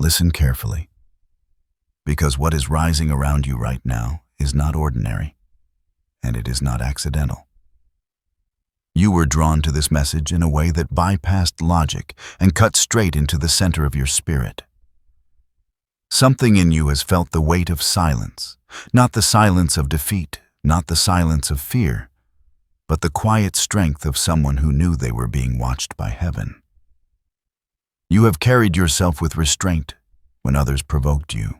listen carefully, because what is rising around you right now is not ordinary, and it is not accidental. You were drawn to this message in a way that bypassed logic and cut straight into the center of your spirit. Something in you has felt the weight of silence, not the silence of defeat, not the silence of fear, but the quiet strength of someone who knew they were being watched by heaven. You have carried yourself with restraint when others provoked you.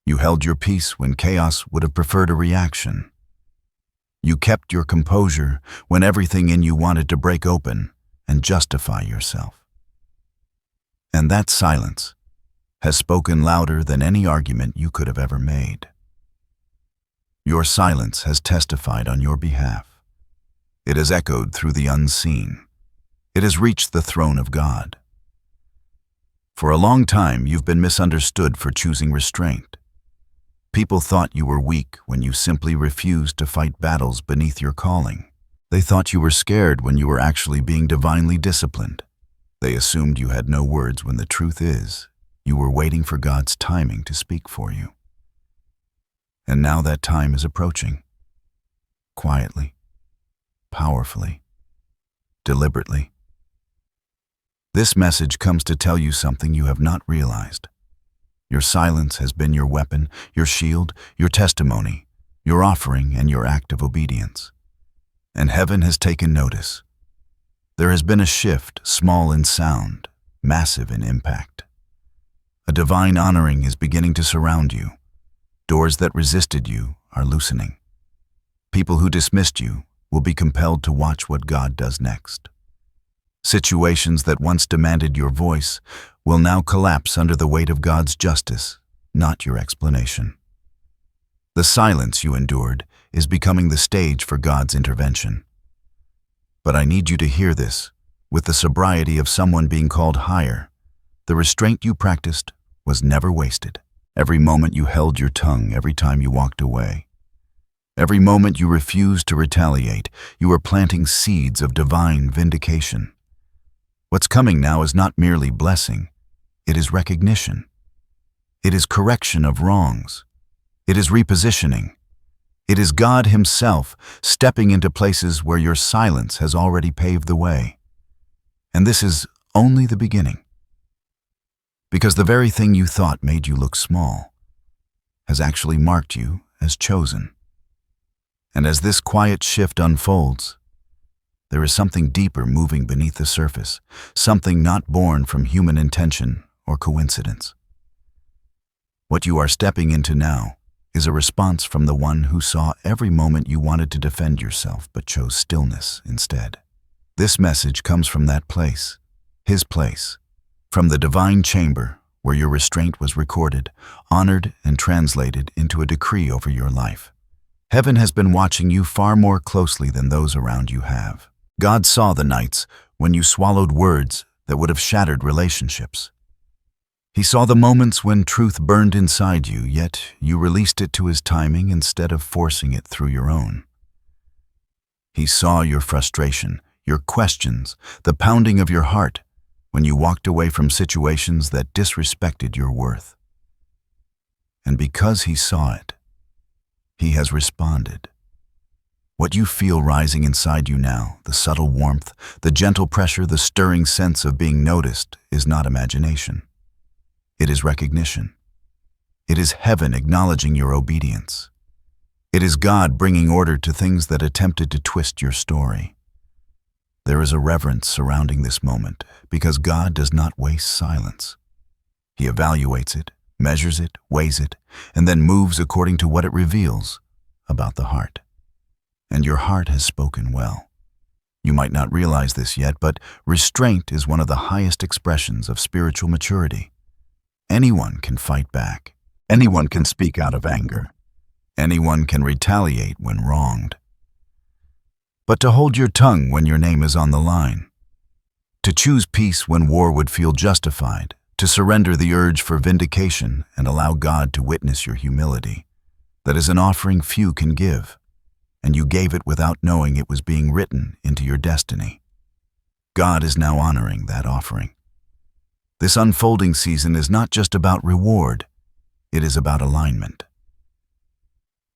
You held your peace when chaos would have preferred a reaction. You kept your composure when everything in you wanted to break open and justify yourself. And that silence has spoken louder than any argument you could have ever made. Your silence has testified on your behalf. It has echoed through the unseen. It has reached the throne of God. For a long time, you've been misunderstood for choosing restraint. People thought you were weak when you simply refused to fight battles beneath your calling. They thought you were scared when you were actually being divinely disciplined. They assumed you had no words when the truth is, you were waiting for God's timing to speak for you. And now that time is approaching. Quietly, powerfully, deliberately. This message comes to tell you something you have not realized. Your silence has been your weapon, your shield, your testimony, your offering, and your act of obedience. And heaven has taken notice. There has been a shift, small in sound, massive in impact. A divine honoring is beginning to surround you. Doors that resisted you are loosening. People who dismissed you will be compelled to watch what God does next. Situations that once demanded your voice will now collapse under the weight of God's justice, not your explanation. The silence you endured is becoming the stage for God's intervention. But I need you to hear this with the sobriety of someone being called higher. The restraint you practiced was never wasted. Every moment you held your tongue, every time you walked away, every moment you refused to retaliate, you were planting seeds of divine vindication. What's coming now is not merely blessing, it is recognition. It is correction of wrongs. It is repositioning. It is God Himself stepping into places where your silence has already paved the way. And this is only the beginning. Because the very thing you thought made you look small has actually marked you as chosen. And as this quiet shift unfolds, there is something deeper moving beneath the surface, something not born from human intention or coincidence. What you are stepping into now is a response from the one who saw every moment you wanted to defend yourself but chose stillness instead. This message comes from that place, His place, from the divine chamber where your restraint was recorded, honored, and translated into a decree over your life. Heaven has been watching you far more closely than those around you have. God saw the nights when you swallowed words that would have shattered relationships. He saw the moments when truth burned inside you, yet you released it to His timing instead of forcing it through your own. He saw your frustration, your questions, the pounding of your heart when you walked away from situations that disrespected your worth. And because He saw it, He has responded. What you feel rising inside you now, the subtle warmth, the gentle pressure, the stirring sense of being noticed, is not imagination. It is recognition. It is heaven acknowledging your obedience. It is God bringing order to things that attempted to twist your story. There is a reverence surrounding this moment because God does not waste silence. He evaluates it, measures it, weighs it, and then moves according to what it reveals about the heart. And your heart has spoken well. You might not realize this yet, but restraint is one of the highest expressions of spiritual maturity. Anyone can fight back. Anyone can speak out of anger. Anyone can retaliate when wronged. But to hold your tongue when your name is on the line, to choose peace when war would feel justified, to surrender the urge for vindication and allow God to witness your humility, that is an offering few can give. And you gave it without knowing it was being written into your destiny. God is now honoring that offering. This unfolding season is not just about reward, it is about alignment.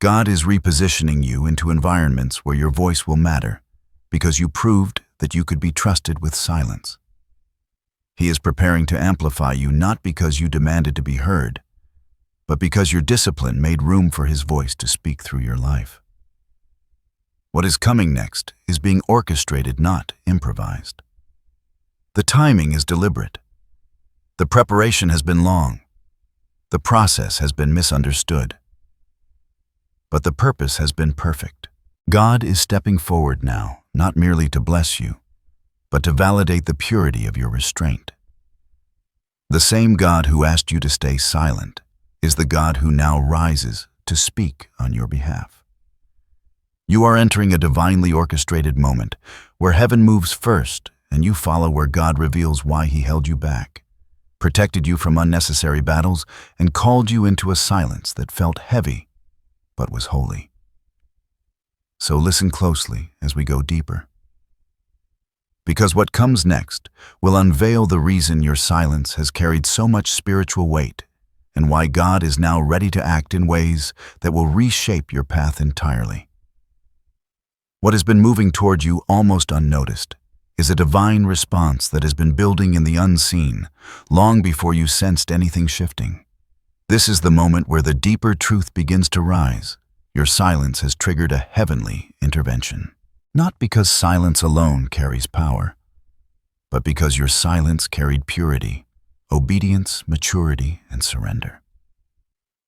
God is repositioning you into environments where your voice will matter because you proved that you could be trusted with silence. He is preparing to amplify you not because you demanded to be heard, but because your discipline made room for His voice to speak through your life. What is coming next is being orchestrated, not improvised. The timing is deliberate. The preparation has been long. The process has been misunderstood. But the purpose has been perfect. God is stepping forward now, not merely to bless you, but to validate the purity of your restraint. The same God who asked you to stay silent is the God who now rises to speak on your behalf. You are entering a divinely orchestrated moment where heaven moves first and you follow where God reveals why He held you back, protected you from unnecessary battles, and called you into a silence that felt heavy but was holy. So listen closely as we go deeper. Because what comes next will unveil the reason your silence has carried so much spiritual weight and why God is now ready to act in ways that will reshape your path entirely. What has been moving toward you almost unnoticed is a divine response that has been building in the unseen long before you sensed anything shifting. This is the moment where the deeper truth begins to rise. Your silence has triggered a heavenly intervention. Not because silence alone carries power, but because your silence carried purity, obedience, maturity, and surrender.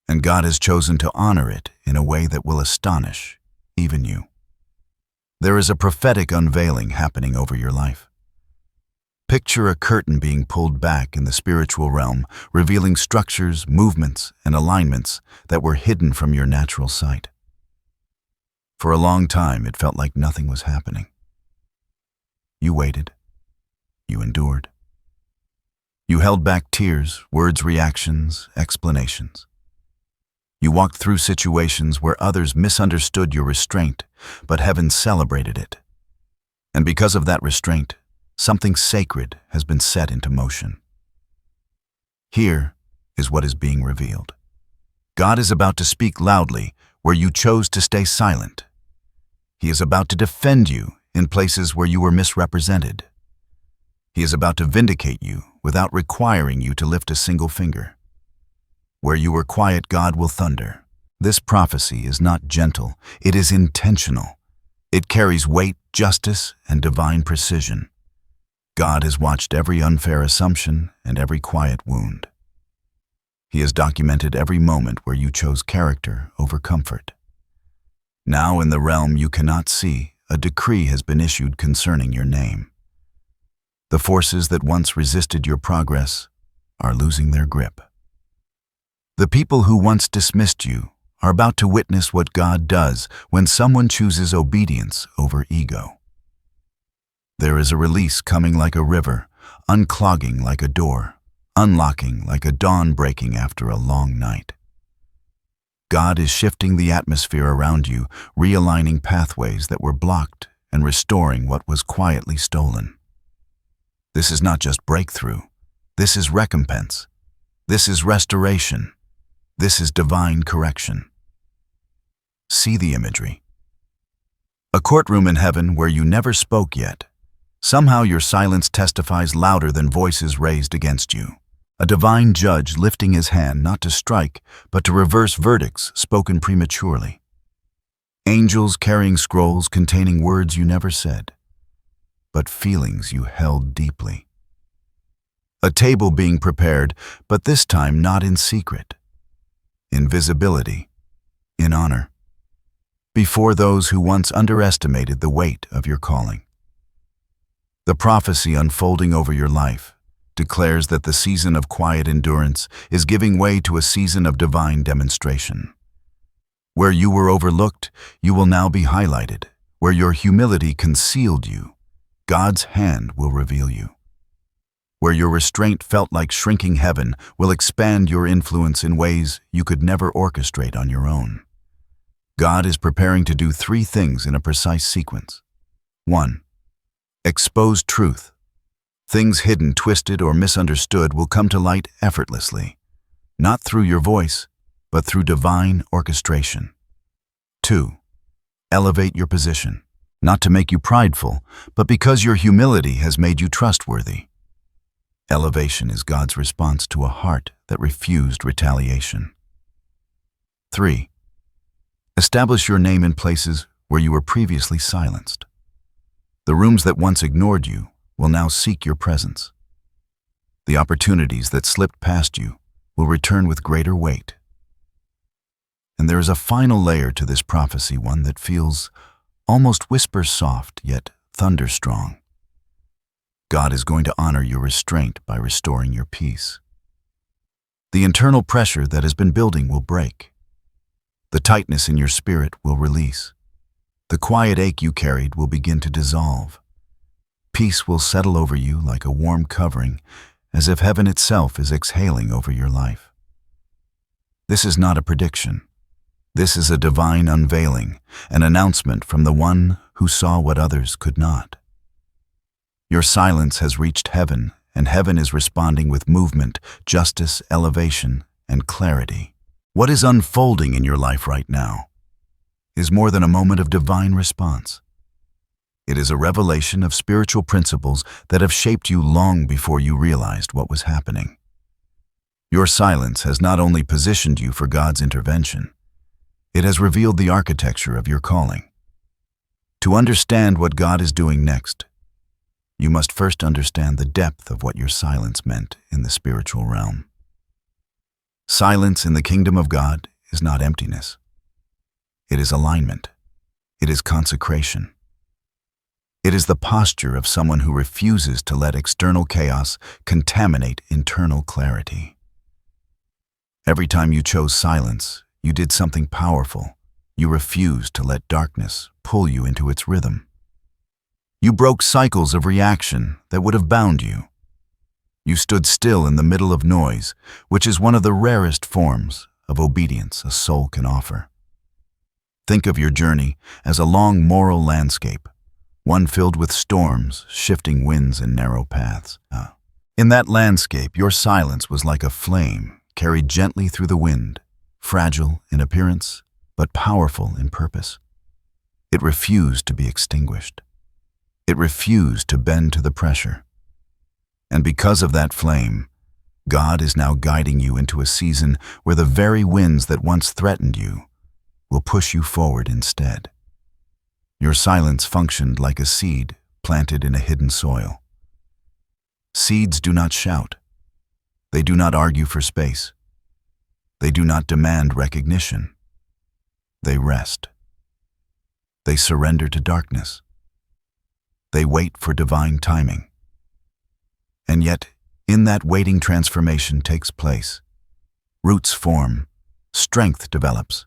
And God has chosen to honor it in a way that will astonish even you. There is a prophetic unveiling happening over your life. Picture a curtain being pulled back in the spiritual realm, revealing structures, movements, and alignments that were hidden from your natural sight. For a long time, it felt like nothing was happening. You waited. You endured. You held back tears, words, reactions, explanations. You walked through situations where others misunderstood your restraint, but heaven celebrated it. And because of that restraint, something sacred has been set into motion. Here is what is being revealed. God is about to speak loudly where you chose to stay silent. He is about to defend you in places where you were misrepresented. He is about to vindicate you without requiring you to lift a single finger. Where you were quiet, God will thunder. This prophecy is not gentle, it is intentional. It carries weight, justice, and divine precision. God has watched every unfair assumption and every quiet wound. He has documented every moment where you chose character over comfort. Now, in the realm you cannot see, a decree has been issued concerning your name. The forces that once resisted your progress are losing their grip. The people who once dismissed you are about to witness what God does when someone chooses obedience over ego. There is a release coming like a river, unclogging like a door, unlocking like a dawn breaking after a long night. God is shifting the atmosphere around you, realigning pathways that were blocked and restoring what was quietly stolen. This is not just breakthrough. This is recompense. This is restoration. This is divine correction. See the imagery. A courtroom in heaven where you never spoke yet. Somehow your silence testifies louder than voices raised against you. A divine judge lifting his hand not to strike, but to reverse verdicts spoken prematurely. Angels carrying scrolls containing words you never said, but feelings you held deeply. A table being prepared, but this time not in secret. In visibility, in honor. Before those who once underestimated the weight of your calling. The prophecy unfolding over your life declares that the season of quiet endurance is giving way to a season of divine demonstration. Where you were overlooked, you will now be highlighted. Where your humility concealed you, God's hand will reveal you. Where your restraint felt like shrinking, heaven will expand your influence in ways you could never orchestrate on your own. God is preparing to do 3 things in a precise sequence. 1. Expose truth. Things hidden, twisted, or misunderstood will come to light effortlessly, not through your voice, but through divine orchestration. 2. Elevate your position, not to make you prideful, but because your humility has made you trustworthy. Elevation is God's response to a heart that refused retaliation. 3. Establish your name in places where you were previously silenced. The rooms that once ignored you will now seek your presence. The opportunities that slipped past you will return with greater weight. And there is a final layer to this prophecy, one that feels almost whisper soft, yet thunder strong. God is going to honor your restraint by restoring your peace. The internal pressure that has been building will break. The tightness in your spirit will release. The quiet ache you carried will begin to dissolve. Peace will settle over you like a warm covering, as if heaven itself is exhaling over your life. This is not a prediction. This is a divine unveiling, an announcement from the one who saw what others could not. Your silence has reached heaven, and heaven is responding with movement, justice, elevation, and clarity. What is unfolding in your life right now is more than a moment of divine response. It is a revelation of spiritual principles that have shaped you long before you realized what was happening. Your silence has not only positioned you for God's intervention, it has revealed the architecture of your calling. To understand what God is doing next, you must first understand the depth of what your silence meant in the spiritual realm. Silence in the kingdom of God is not emptiness. It is alignment. It is consecration. It is the posture of someone who refuses to let external chaos contaminate internal clarity. Every time you chose silence, you did something powerful. You refused to let darkness pull you into its rhythm. You broke cycles of reaction that would have bound you. You stood still in the middle of noise, which is one of the rarest forms of obedience a soul can offer. Think of your journey as a long moral landscape, one filled with storms, shifting winds, and narrow paths. In that landscape, your silence was like a flame carried gently through the wind, fragile in appearance, but powerful in purpose. It refused to be extinguished. It refused to bend to the pressure. And because of that flame, God is now guiding you into a season where the very winds that once threatened you will push you forward instead. Your silence functioned like a seed planted in a hidden soil. Seeds do not shout. They do not argue for space. They do not demand recognition. They rest. They surrender to darkness. They wait for divine timing. And yet, in that waiting, transformation takes place. Roots form, strength develops,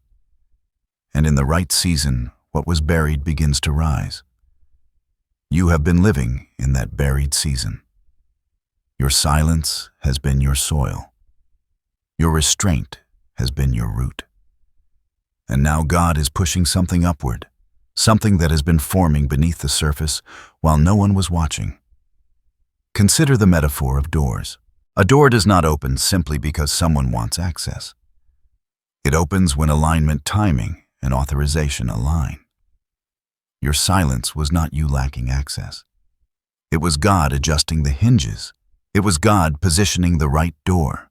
and in the right season, what was buried begins to rise. You have been living in that buried season. Your silence has been your soil. Your restraint has been your root. And now God is pushing something upward, something that has been forming beneath the surface while no one was watching. Consider the metaphor of doors. A door does not open simply because someone wants access. It opens when alignment, timing, and authorization align. Your silence was not you lacking access. It was God adjusting the hinges. It was God positioning the right door.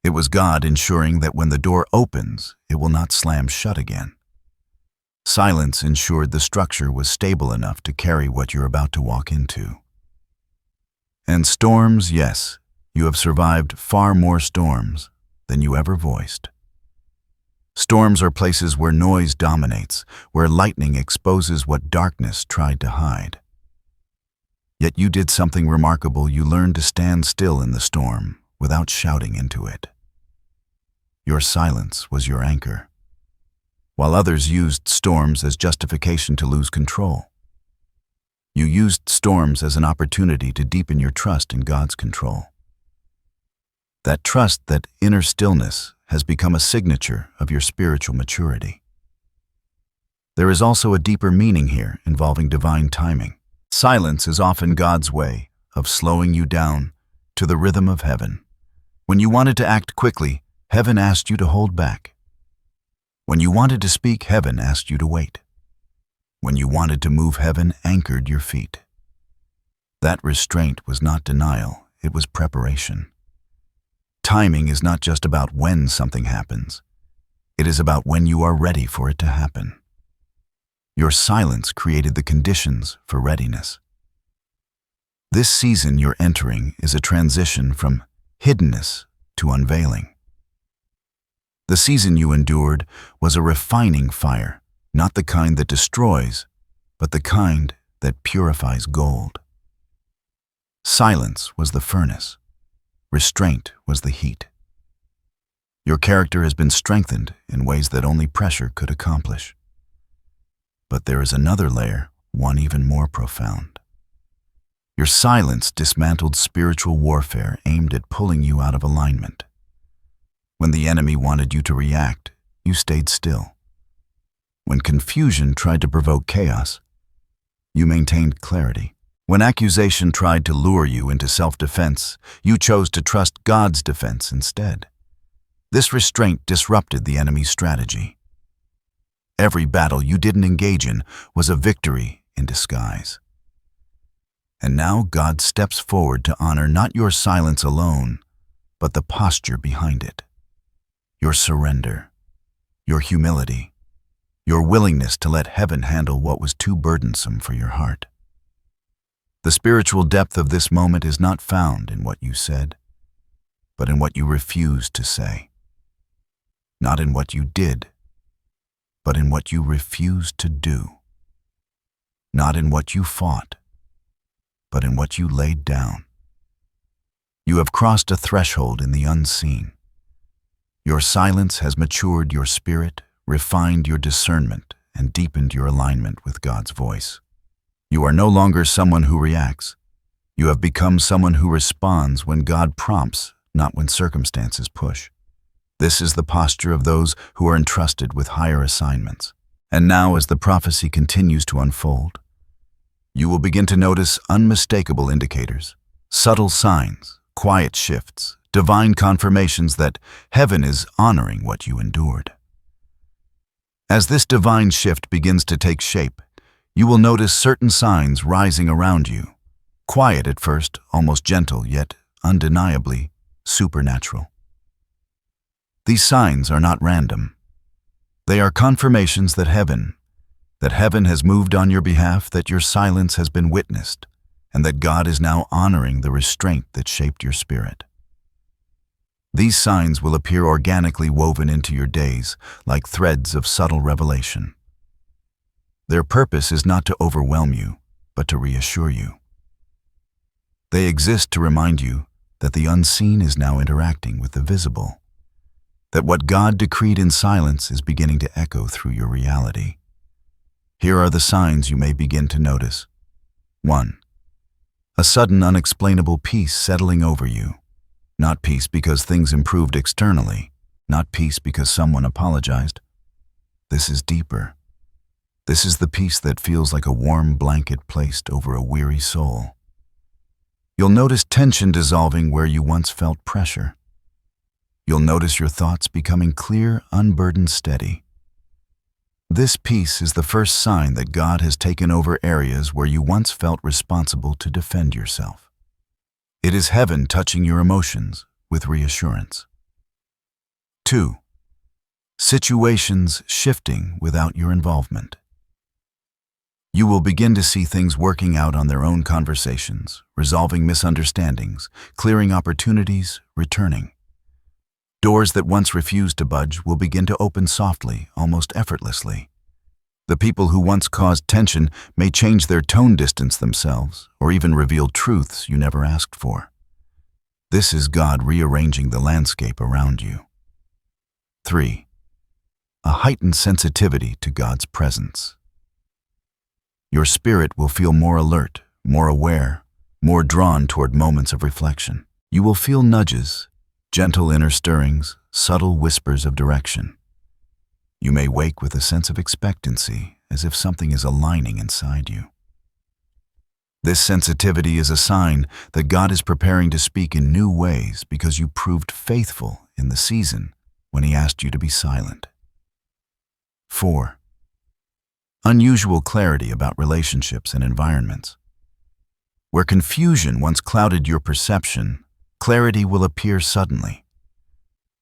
It was God ensuring that when the door opens, it will not slam shut again. Silence ensured the structure was stable enough to carry what you're about to walk into. And storms, yes, you have survived far more storms than you ever voiced. Storms are places where noise dominates, where lightning exposes what darkness tried to hide. Yet you did something remarkable. You learned to stand still in the storm without shouting into it. Your silence was your anchor, while others used storms as justification to lose control. You used storms as an opportunity to deepen your trust in God's control. That trust, that inner stillness, has become a signature of your spiritual maturity. There is also a deeper meaning here involving divine timing. Silence is often God's way of slowing you down to the rhythm of heaven. When you wanted to act quickly, heaven asked you to hold back. When you wanted to speak, heaven asked you to wait. When you wanted to move, heaven anchored your feet. That restraint was not denial, it was preparation. Timing is not just about when something happens. It is about when you are ready for it to happen. Your silence created the conditions for readiness. This season you're entering is a transition from hiddenness to unveiling. The season you endured was a refining fire, not the kind that destroys, but the kind that purifies gold. Silence was the furnace. Restraint was the heat. Your character has been strengthened in ways that only pressure could accomplish. But there is another layer, one even more profound. Your silence dismantled spiritual warfare aimed at pulling you out of alignment. When the enemy wanted you to react, you stayed still. When confusion tried to provoke chaos, you maintained clarity. When accusation tried to lure you into self-defense, you chose to trust God's defense instead. This restraint disrupted the enemy's strategy. Every battle you didn't engage in was a victory in disguise. And now God steps forward to honor not your silence alone, but the posture behind it. Your surrender, your humility, your willingness to let heaven handle what was too burdensome for your heart. The spiritual depth of this moment is not found in what you said, but in what you refused to say. Not in what you did, but in what you refused to do. Not in what you fought, but in what you laid down. You have crossed a threshold in the unseen. Your silence has matured your spirit, refined your discernment, and deepened your alignment with God's voice. You are no longer someone who reacts. You have become someone who responds when God prompts, not when circumstances push. This is the posture of those who are entrusted with higher assignments. And now, as the prophecy continues to unfold, you will begin to notice unmistakable indicators, subtle signs, quiet shifts, divine confirmations that heaven is honoring what you endured. As this divine shift begins to take shape, you will notice certain signs rising around you, quiet at first, almost gentle, yet undeniably supernatural. These signs are not random. They are confirmations that heaven has moved on your behalf, that your silence has been witnessed, and that God is now honoring the restraint that shaped your spirit. These signs will appear organically woven into your days, like threads of subtle revelation. Their purpose is not to overwhelm you, but to reassure you. They exist to remind you that the unseen is now interacting with the visible, that what God decreed in silence is beginning to echo through your reality. Here are the signs you may begin to notice. 1. A sudden, unexplainable peace settling over you. Not peace because things improved externally, not peace because someone apologized. This is deeper. This is the peace that feels like a warm blanket placed over a weary soul. You'll notice tension dissolving where you once felt pressure. You'll notice your thoughts becoming clear, unburdened, steady. This peace is the first sign that God has taken over areas where you once felt responsible to defend yourself. It is heaven touching your emotions with reassurance. 2. Situations shifting without your involvement. You will begin to see things working out on their own conversations, resolving misunderstandings, clearing opportunities, returning. Doors that once refused to budge will begin to open softly, almost effortlessly. The people who once caused tension may change their tone, distance themselves, or even reveal truths you never asked for. This is God rearranging the landscape around you. 3. A heightened sensitivity to God's presence. Your spirit will feel more alert, more aware, more drawn toward moments of reflection. You will feel nudges, gentle inner stirrings, subtle whispers of direction. You may wake with a sense of expectancy, as if something is aligning inside you. This sensitivity is a sign that God is preparing to speak in new ways because you proved faithful in the season when He asked you to be silent. 4. Unusual clarity about relationships and environments. Where confusion once clouded your perception, clarity will appear suddenly.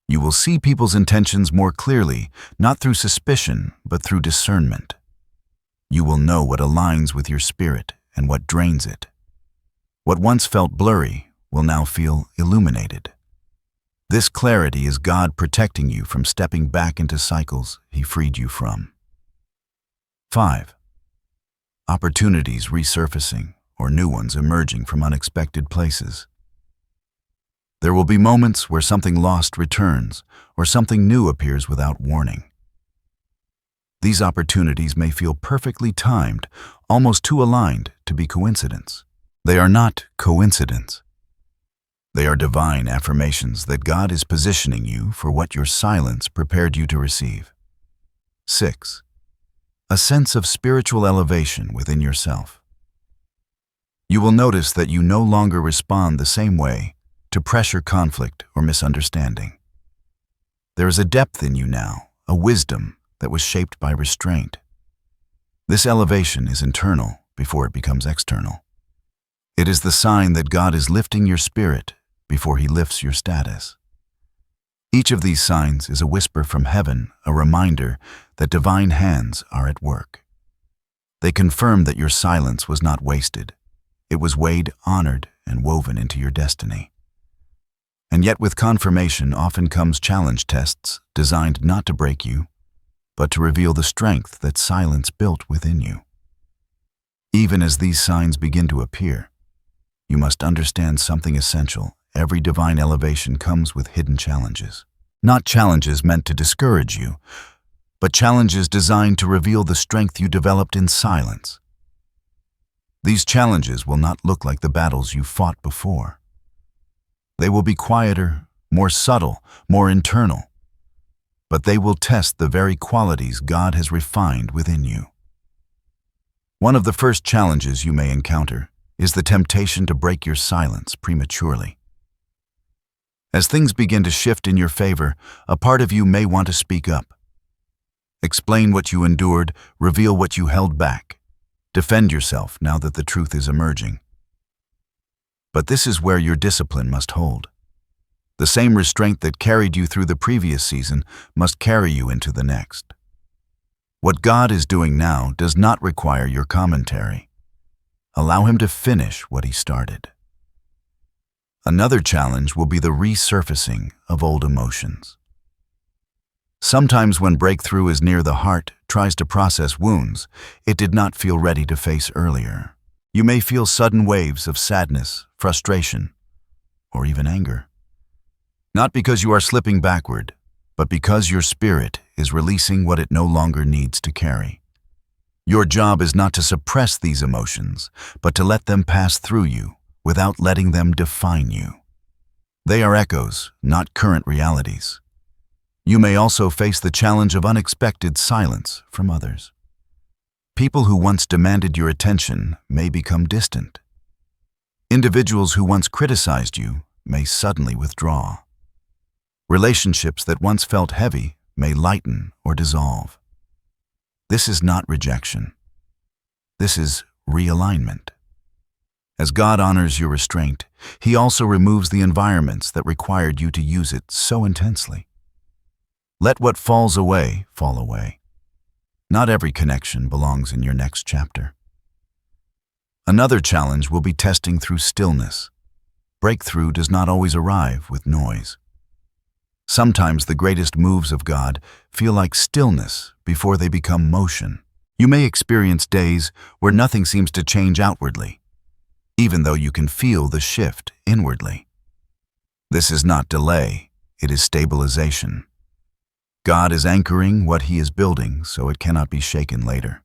You will see people's intentions more clearly, not through suspicion, but through discernment. You will know what aligns with your spirit and what drains it. What once felt blurry will now feel illuminated. This clarity is God protecting you from stepping back into cycles He freed you from. 5. Opportunities resurfacing or new ones emerging from unexpected places. There will be moments where something lost returns or something new appears without warning. These opportunities may feel perfectly timed, almost too aligned to be coincidence. They are not coincidence. They are divine affirmations that God is positioning you for what your silence prepared you to receive. 6. A sense of spiritual elevation within yourself. You will notice that you no longer respond the same way to pressure, conflict, or misunderstanding. There is a depth in you now, a wisdom that was shaped by restraint. This elevation is internal before it becomes external. It is the sign that God is lifting your spirit before He lifts your status. Each of these signs is a whisper from heaven, a reminder that divine hands are at work. They confirm that your silence was not wasted. It was weighed, honored, and woven into your destiny. And yet with confirmation often comes challenge tests designed not to break you, but to reveal the strength that silence built within you. Even as these signs begin to appear, you must understand something essential. Every divine elevation comes with hidden challenges. Not challenges meant to discourage you, but challenges designed to reveal the strength you developed in silence. These challenges will not look like the battles you fought before. They will be quieter, more subtle, more internal, but they will test the very qualities God has refined within you. One of the first challenges you may encounter is the temptation to break your silence prematurely. As things begin to shift in your favor, a part of you may want to speak up. Explain what you endured, reveal what you held back. Defend yourself now that the truth is emerging. But this is where your discipline must hold. The same restraint that carried you through the previous season must carry you into the next. What God is doing now does not require your commentary. Allow Him to finish what He started. Another challenge will be the resurfacing of old emotions. Sometimes when breakthrough is near, the heart tries to process wounds it did not feel ready to face earlier. You may feel sudden waves of sadness, frustration, or even anger. Not because you are slipping backward, but because your spirit is releasing what it no longer needs to carry. Your job is not to suppress these emotions, but to let them pass through you without letting them define you. They are echoes, not current realities. You may also face the challenge of unexpected silence from others. People who once demanded your attention may become distant. Individuals who once criticized you may suddenly withdraw. Relationships that once felt heavy may lighten or dissolve. This is not rejection. This is realignment. As God honors your restraint, He also removes the environments that required you to use it so intensely. Let what falls away fall away. Not every connection belongs in your next chapter. Another challenge will be testing through stillness. Breakthrough does not always arrive with noise. Sometimes the greatest moves of God feel like stillness before they become motion. You may experience days where nothing seems to change outwardly, even though you can feel the shift inwardly. This is not delay, it is stabilization. God is anchoring what He is building so it cannot be shaken later.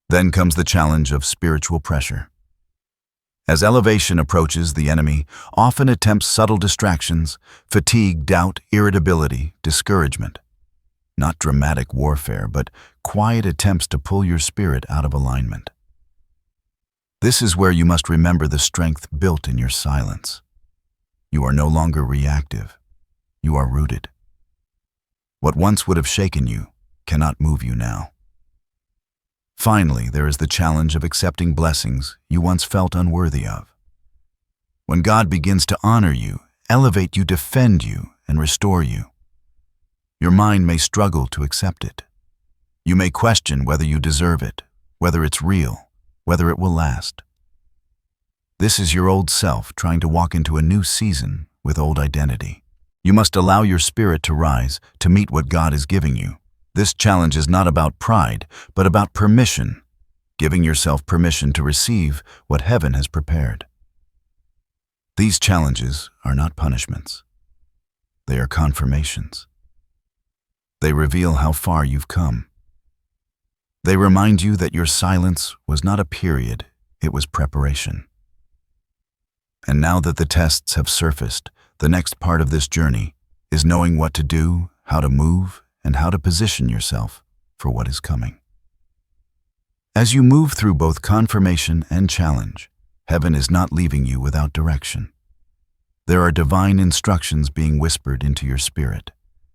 Then comes the challenge of spiritual pressure. As elevation approaches, the enemy often attempts subtle distractions, fatigue, doubt, irritability, discouragement. Not dramatic warfare, but quiet attempts to pull your spirit out of alignment. This is where you must remember the strength built in your silence. You are no longer reactive. You are rooted. What once would have shaken you cannot move you now. Finally, there is the challenge of accepting blessings you once felt unworthy of. When God begins to honor you, elevate you, defend you, and restore you, your mind may struggle to accept it. You may question whether you deserve it, whether it's real, whether it will last. This is your old self trying to walk into a new season with old identity. You must allow your spirit to rise to meet what God is giving you. This challenge is not about pride, but about permission, giving yourself permission to receive what heaven has prepared. These challenges are not punishments. They are confirmations. They reveal how far you've come. They remind you that your silence was not a period, it was preparation. And now that the tests have surfaced, the next part of this journey is knowing what to do, how to move, and how to position yourself for what is coming. As you move through both confirmation and challenge, heaven is not leaving you without direction. There are divine instructions being whispered into your spirit,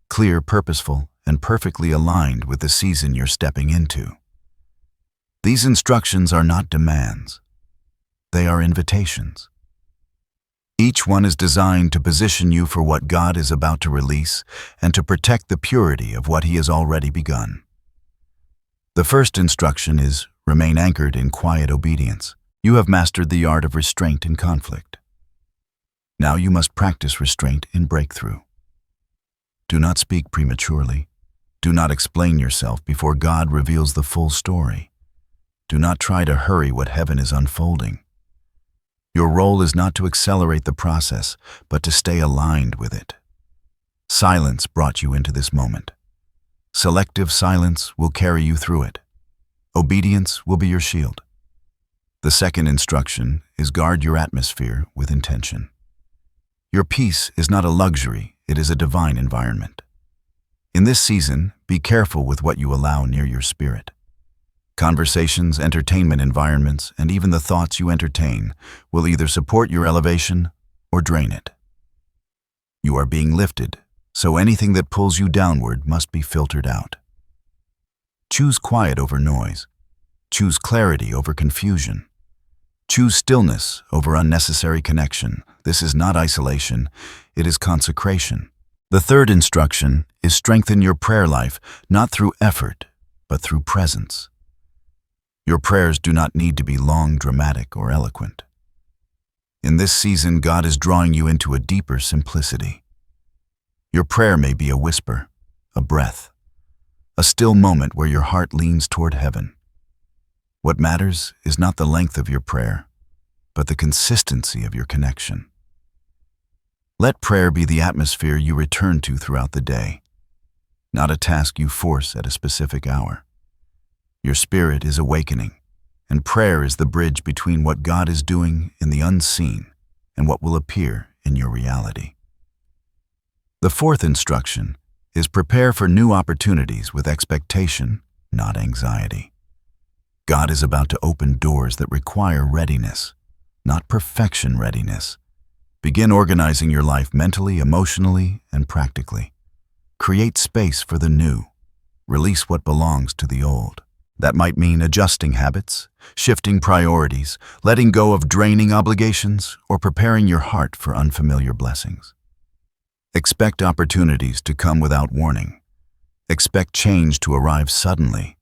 clear, purposeful, and perfectly aligned with the season you're stepping into. These instructions are not demands. They are invitations. Each one is designed to position you for what God is about to release and to protect the purity of what He has already begun. The first instruction is, remain anchored in quiet obedience. You have mastered the art of restraint in conflict. Now you must practice restraint in breakthrough. Do not speak prematurely. Do not explain yourself before God reveals the full story. Do not try to hurry what heaven is unfolding. Your role is not to accelerate the process, but to stay aligned with it. Silence brought you into this moment. Selective silence will carry you through it. Obedience will be your shield. The second instruction is guard your atmosphere with intention. Your peace is not a luxury, it is a divine environment. In this season, be careful with what you allow near your spirit. Conversations, entertainment environments, and even the thoughts you entertain will either support your elevation or drain it. You are being lifted, so anything that pulls you downward must be filtered out. Choose quiet over noise. Choose clarity over confusion. Choose stillness over unnecessary connection. This is not isolation, it is consecration. The third instruction is strengthen your prayer life, not through effort, but through presence. Your prayers do not need to be long, dramatic, or eloquent. In this season, God is drawing you into a deeper simplicity. Your prayer may be a whisper, a breath, a still moment where your heart leans toward heaven. What matters is not the length of your prayer, but the consistency of your connection. Let prayer be the atmosphere you return to throughout the day, not a task you force at a specific hour. Your spirit is awakening, and prayer is the bridge between what God is doing in the unseen and what will appear in your reality. The fourth instruction is prepare for new opportunities with expectation, not anxiety. God is about to open doors that require readiness, not perfection readiness. Begin organizing your life mentally, emotionally, and practically. Create space for the new. Release what belongs to the old. That might mean adjusting habits, shifting priorities, letting go of draining obligations, or preparing your heart for unfamiliar blessings. Expect opportunities to come without warning. Expect change to arrive suddenly.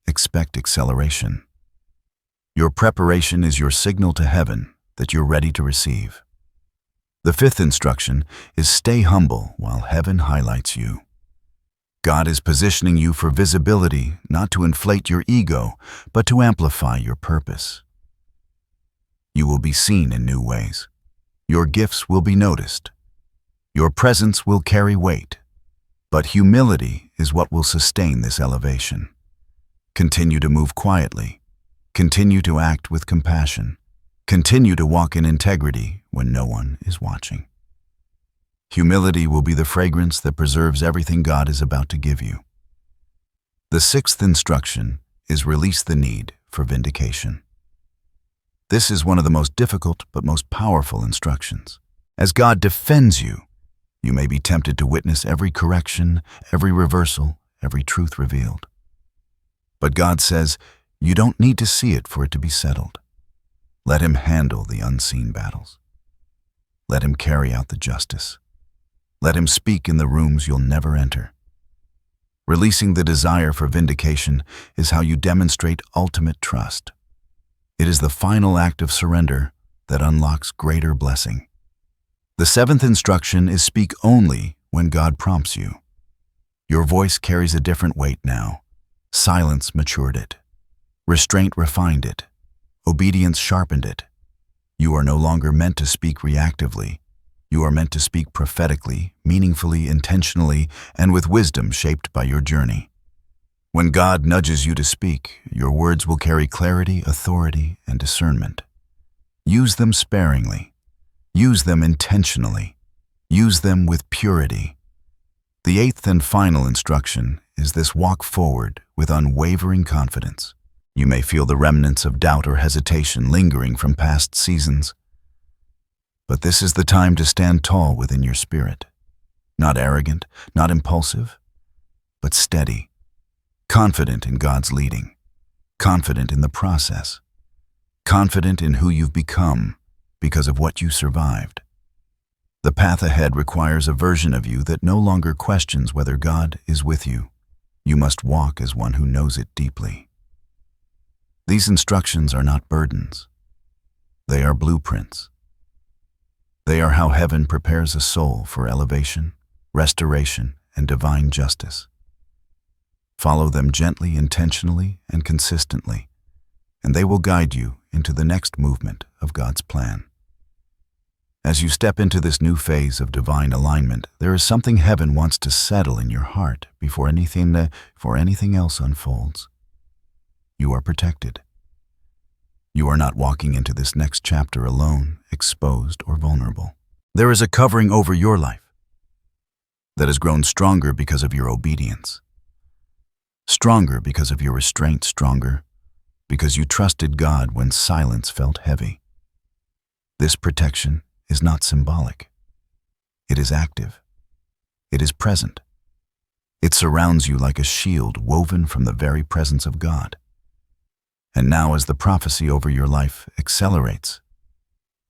Expect acceleration. Your preparation is your signal to heaven that you're ready to receive. The fifth instruction is stay humble while heaven highlights you. God is positioning you for visibility, not to inflate your ego, but to amplify your purpose. You will be seen in new ways. Your gifts will be noticed. Your presence will carry weight. But humility is what will sustain this elevation. Continue to move quietly. Continue to act with compassion. Continue to walk in integrity when no one is watching. Humility will be the fragrance that preserves everything God is about to give you. The sixth instruction is release the need for vindication. This is one of the most difficult but most powerful instructions. As God defends you, you may be tempted to witness every correction, every reversal, every truth revealed. But God says, you don't need to see it for it to be settled. Let Him handle the unseen battles. Let Him carry out the justice. Let Him speak in the rooms you'll never enter. Releasing the desire for vindication is how you demonstrate ultimate trust. It is the final act of surrender that unlocks greater blessing. The seventh instruction is speak only when God prompts you. Your voice carries a different weight now. Silence matured it. Restraint refined it. Obedience sharpened it. You are no longer meant to speak reactively. You are meant to speak prophetically, meaningfully, intentionally, and with wisdom shaped by your journey. When God nudges you to speak, your words will carry clarity, authority, and discernment. Use them sparingly. Use them intentionally. Use them with purity. The eighth and final instruction is this: walk forward with unwavering confidence. You may feel the remnants of doubt or hesitation lingering from past seasons. But this is the time to stand tall within your spirit. Not arrogant, not impulsive, but steady. Confident in God's leading. Confident in the process. Confident in who you've become because of what you survived. The path ahead requires a version of you that no longer questions whether God is with you. You must walk as one who knows it deeply. These instructions are not burdens. They are blueprints. They are how heaven prepares a soul for elevation, restoration, and divine justice. Follow them gently, intentionally, and consistently, and they will guide you into the next movement of God's plan. As you step into this new phase of divine alignment, there is something heaven wants to settle in your heart before anything else unfolds. You are protected. You are not walking into this next chapter alone, exposed, or vulnerable. There is a covering over your life that has grown stronger because of your obedience, stronger because of your restraint, stronger because you trusted God when silence felt heavy. This protection is not symbolic. It is active. It is present. It surrounds you like a shield woven from the very presence of God. And now, as the prophecy over your life accelerates,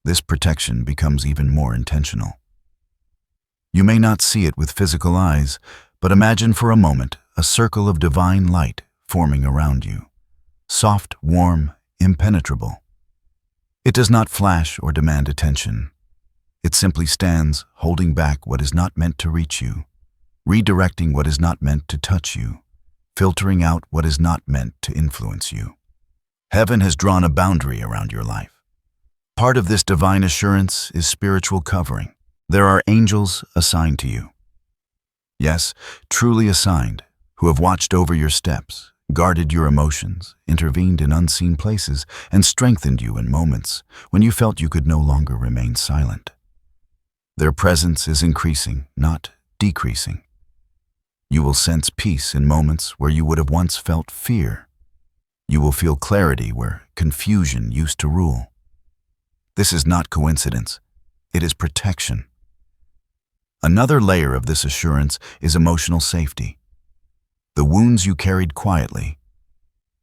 this protection becomes even more intentional. You may not see it with physical eyes, but imagine for a moment a circle of divine light forming around you. Soft, warm, impenetrable. It does not flash or demand attention. It simply stands, holding back what is not meant to reach you, redirecting what is not meant to touch you, filtering out what is not meant to influence you. Heaven has drawn a boundary around your life. Part of this divine assurance is spiritual covering. There are angels assigned to you. Yes, truly assigned, who have watched over your steps, guarded your emotions, intervened in unseen places, and strengthened you in moments when you felt you could no longer remain silent. Their presence is increasing, not decreasing. You will sense peace in moments where you would have once felt fear. You will feel clarity where confusion used to rule. This is not coincidence. It is protection. Another layer of this assurance is emotional safety. The wounds you carried quietly,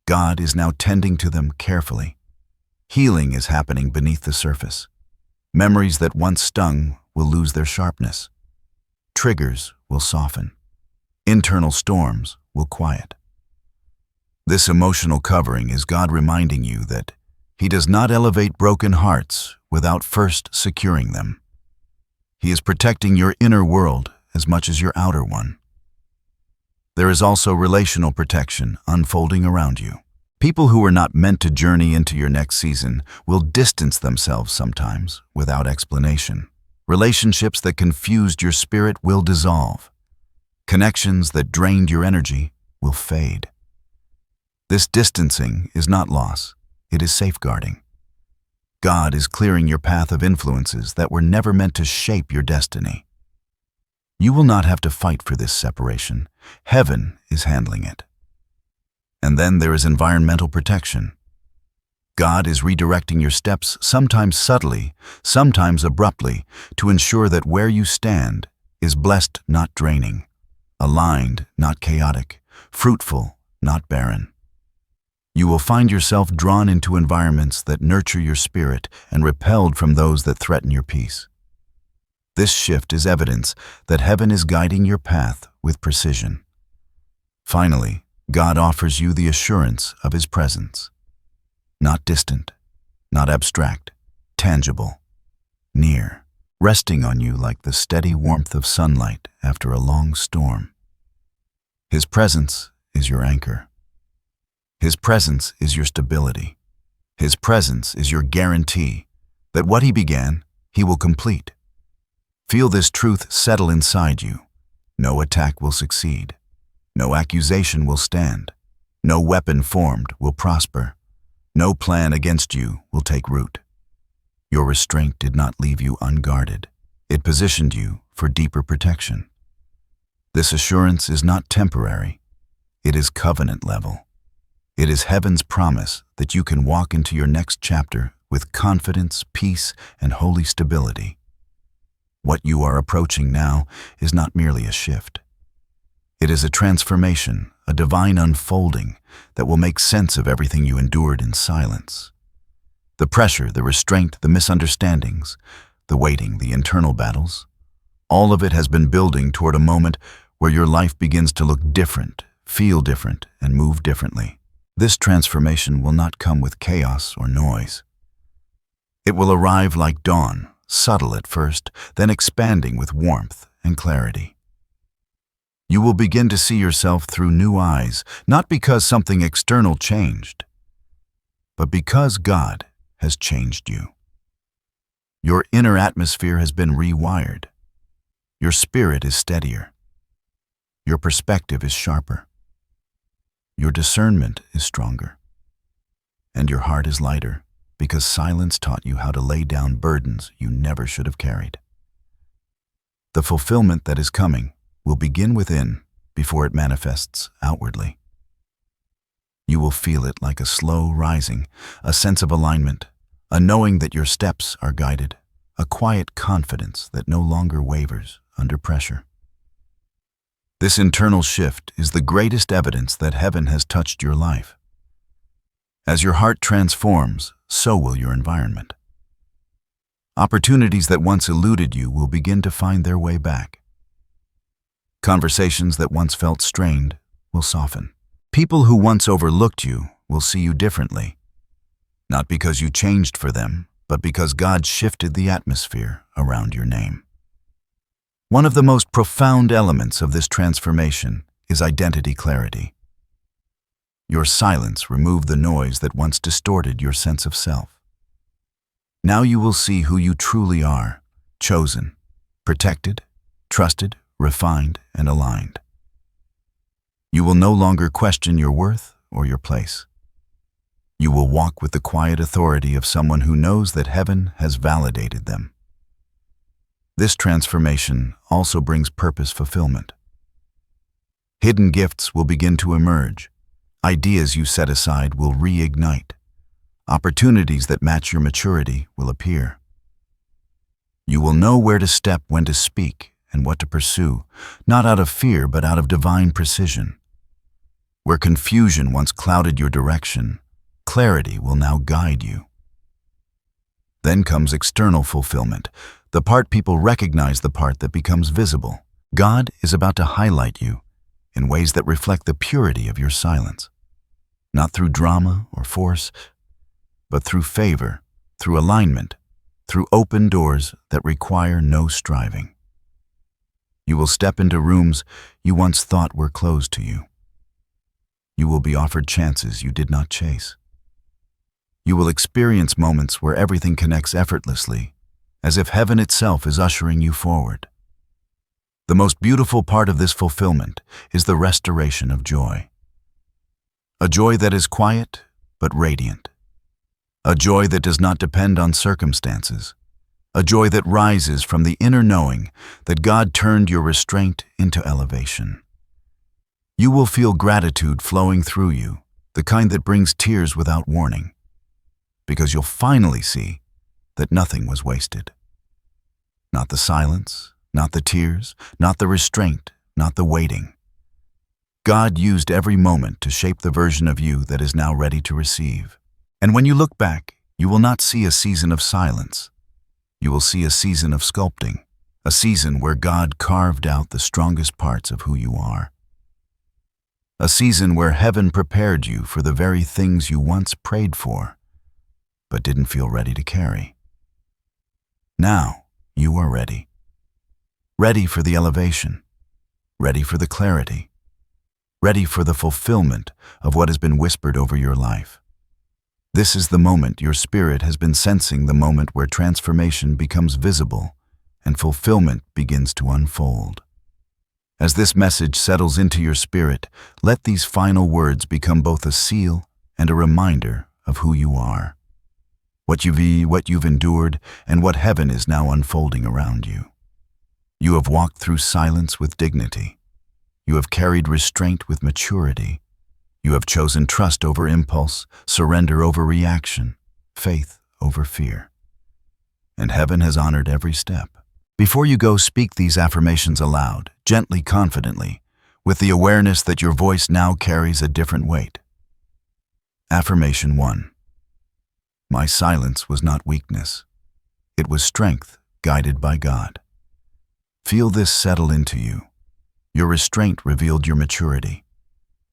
God is now tending to them carefully. Healing is happening beneath the surface. Memories that once stung will lose their sharpness. Triggers will soften. Internal storms will quiet. This emotional covering is God reminding you that He does not elevate broken hearts without first securing them. He is protecting your inner world as much as your outer one. There is also relational protection unfolding around you. People who are not meant to journey into your next season will distance themselves sometimes without explanation. Relationships that confused your spirit will dissolve. Connections that drained your energy will fade. This distancing is not loss, it is safeguarding. God is clearing your path of influences that were never meant to shape your destiny. You will not have to fight for this separation. Heaven is handling it. And then there is environmental protection. God is redirecting your steps, sometimes subtly, sometimes abruptly, to ensure that where you stand is blessed, not draining, aligned, not chaotic, fruitful, not barren. You will find yourself drawn into environments that nurture your spirit and repelled from those that threaten your peace. This shift is evidence that heaven is guiding your path with precision. Finally, God offers you the assurance of His presence. Not distant, not abstract, tangible, near, resting on you like the steady warmth of sunlight after a long storm. His presence is your anchor. His presence is your stability. His presence is your guarantee that what He began, He will complete. Feel this truth settle inside you. No attack will succeed. No accusation will stand. No weapon formed will prosper. No plan against you will take root. Your restraint did not leave you unguarded. It positioned you for deeper protection. This assurance is not temporary. It is covenant level. It is heaven's promise that you can walk into your next chapter with confidence, peace, and holy stability. What you are approaching now is not merely a shift. It is a transformation, a divine unfolding that will make sense of everything you endured in silence. The pressure, the restraint, the misunderstandings, the waiting, the internal battles, all of it has been building toward a moment where your life begins to look different, feel different, and move differently. This transformation will not come with chaos or noise. It will arrive like dawn, subtle at first, then expanding with warmth and clarity. You will begin to see yourself through new eyes, not because something external changed, but because God has changed you. Your inner atmosphere has been rewired. Your spirit is steadier. Your perspective is sharper. Your discernment is stronger. And your heart is lighter because silence taught you how to lay down burdens you never should have carried. The fulfillment that is coming will begin within before it manifests outwardly. You will feel it like a slow rising, a sense of alignment, a knowing that your steps are guided, a quiet confidence that no longer wavers under pressure. This internal shift is the greatest evidence that heaven has touched your life. As your heart transforms, so will your environment. Opportunities that once eluded you will begin to find their way back. Conversations that once felt strained will soften. People who once overlooked you will see you differently, not because you changed for them, but because God shifted the atmosphere around your name. One of the most profound elements of this transformation is identity clarity. Your silence removed the noise that once distorted your sense of self. Now you will see who you truly are, chosen, protected, trusted, refined, and aligned. You will no longer question your worth or your place. You will walk with the quiet authority of someone who knows that heaven has validated them. This transformation also brings purpose fulfillment. Hidden gifts will begin to emerge. Ideas you set aside will reignite. Opportunities that match your maturity will appear. You will know where to step, when to speak, and what to pursue, not out of fear but out of divine precision. Where confusion once clouded your direction, clarity will now guide you. Then comes external fulfillment, the part people recognize, the part that becomes visible. God is about to highlight you in ways that reflect the purity of your silence, not through drama or force, but through favor, through alignment, through open doors that require no striving. You will step into rooms you once thought were closed to you. You will be offered chances you did not chase. You will experience moments where everything connects effortlessly, as if heaven itself is ushering you forward. The most beautiful part of this fulfillment is the restoration of joy. A joy that is quiet but radiant. A joy that does not depend on circumstances. A joy that rises from the inner knowing that God turned your restraint into elevation. You will feel gratitude flowing through you, the kind that brings tears without warning. because you'll finally see that nothing was wasted. Not the silence, not the tears, not the restraint, not the waiting. God used every moment to shape the version of you that is now ready to receive. And when you look back, you will not see a season of silence. You will see a season of sculpting, a season where God carved out the strongest parts of who you are. A season where heaven prepared you for the very things you once prayed for, but didn't feel ready to carry. Now, you are ready. Ready for the elevation, ready for the clarity, ready for the fulfillment of what has been whispered over your life. This is the moment your spirit has been sensing, the moment where transformation becomes visible and fulfillment begins to unfold. As this message settles into your spirit, let these final words become both a seal and a reminder of who you are, what you've endured, and what heaven is now unfolding around you. You have walked through silence with dignity. You have carried restraint with maturity. You have chosen trust over impulse, surrender over reaction, faith over fear. And heaven has honored every step. Before you go, speak these affirmations aloud, gently, confidently, with the awareness that your voice now carries a different weight. Affirmation 1. My silence was not weakness. It was strength guided by God. Feel this settle into you. Your restraint revealed your maturity.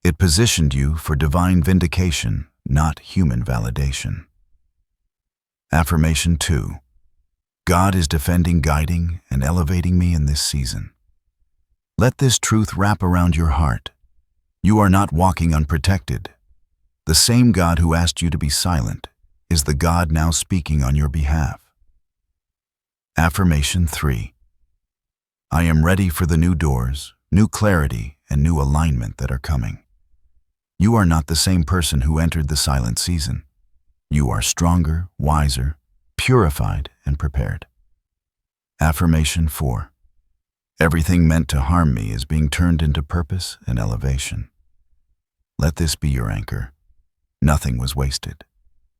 It positioned you for divine vindication, not human validation. Affirmation 2. God is defending, guiding, and elevating me in this season. Let this truth wrap around your heart. You are not walking unprotected. The same God who asked you to be silent is the God now speaking on your behalf. Affirmation 3. I am ready for the new doors, new clarity, and new alignment that are coming. You are not the same person who entered the silent season. You are stronger, wiser, purified, and prepared. Affirmation 4. Everything meant to harm me is being turned into purpose and elevation. Let this be your anchor. Nothing was wasted.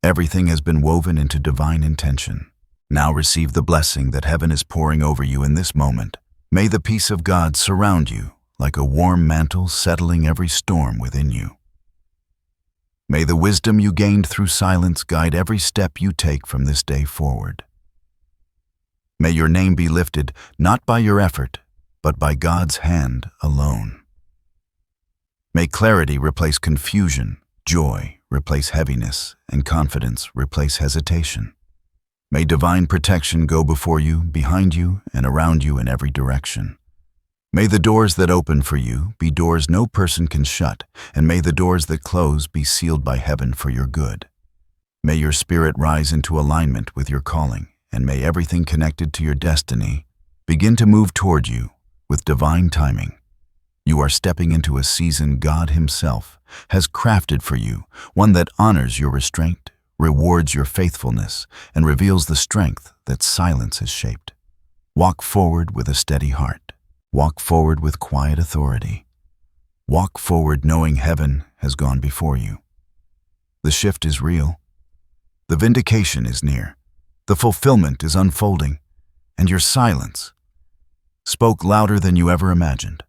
Everything has been woven into divine intention. Now receive the blessing that heaven is pouring over you in this moment. May the peace of God surround you like a warm mantle, settling every storm within you. May the wisdom you gained through silence guide every step you take from this day forward. May your name be lifted not by your effort, but by God's hand alone. May clarity replace confusion, joy replace heaviness, and confidence replace hesitation. May divine protection go before you, behind you, and around you in every direction. May the doors that open for you be doors no person can shut, and may the doors that close be sealed by heaven for your good. May your spirit rise into alignment with your calling, and may everything connected to your destiny begin to move toward you with divine timing. You are stepping into a season God Himself has crafted for you, one that honors your restraint, rewards your faithfulness, and reveals the strength that silence has shaped. Walk forward with a steady heart. Walk forward with quiet authority. Walk forward knowing heaven has gone before you. The shift is real. The vindication is near. The fulfillment is unfolding, and your silence spoke louder than you ever imagined.